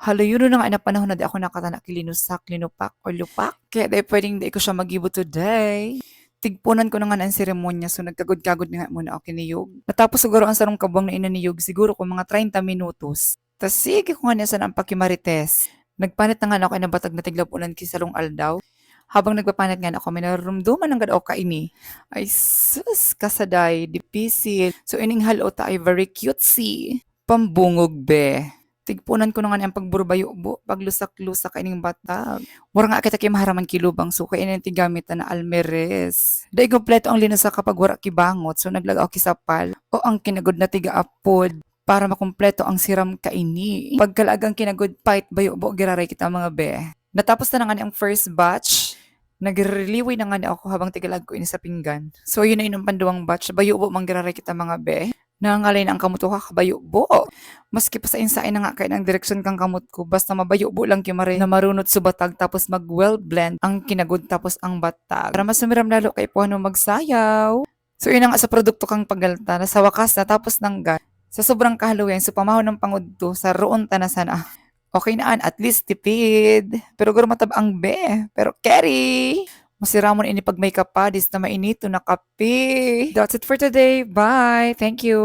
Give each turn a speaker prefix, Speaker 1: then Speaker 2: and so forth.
Speaker 1: Hala yun na nga na panahon na di ako nakatana kilinusak, linupak, or lupak. Kaya di pwedeng di ko siya magibo today. Tigpunan ko na nga ang seremonya so nagkagod-kagod na nga muna ako kiniyog. Natapos siguro ang sarong kabang na inaniyog siguro ko mga 30 minutos. Tas sige ko nga niya sa ang pakimarites. Nagpanit na nga ako na batag na tiglapunan kisalong aldaw. Habang nagpapanat nga ako, may narumduman ng gadaw ka ini. Ay sus, kasaday, dipisil. So ining halo ta ay very cutesy. Pambungog be. Tigpunan ko na nga ang pagburbayo bo, paglusak-lusak ining batag. Wara nga kita kay maharaman kilubang so kay ining tigamit na almeres. Dahil kompleto ang linusa kapag wara kibangot so naglagaw kisapal o ang kinagod na tiga apod para makumpleto ang siram kaini. Pagkalagang kinagod fight bayo bo giraray kita mga be. Natapos na nga ang first batch. Nagreliway na nga na ako habang tigalag ko ini sa pinggan. So yun na yun ang panduwang batch. Bayo bo manggiraray kita mga be. Nangangalay na ang kamot ko kabayo bo. Maski pa sa insain na nga kay ng direksyon kang kamot ko, basta mabayo bo lang kimare na marunot subatag tapos mag well blend ang kinagod tapos ang batag. Para mas sumiram lalo kay puano magsayaw. So yun na nga sa produkto kang pagalta na sa wakas na tapos ng gas. Sa sobrang kahaluyan, so pamahaw ng pangudto sa roon tanasan okay naan, at least tipid. Pero guro matabang be. Pero carry! Masiramon ini pag may kapadis na mainito na kape. That's it for today. Bye! Thank you!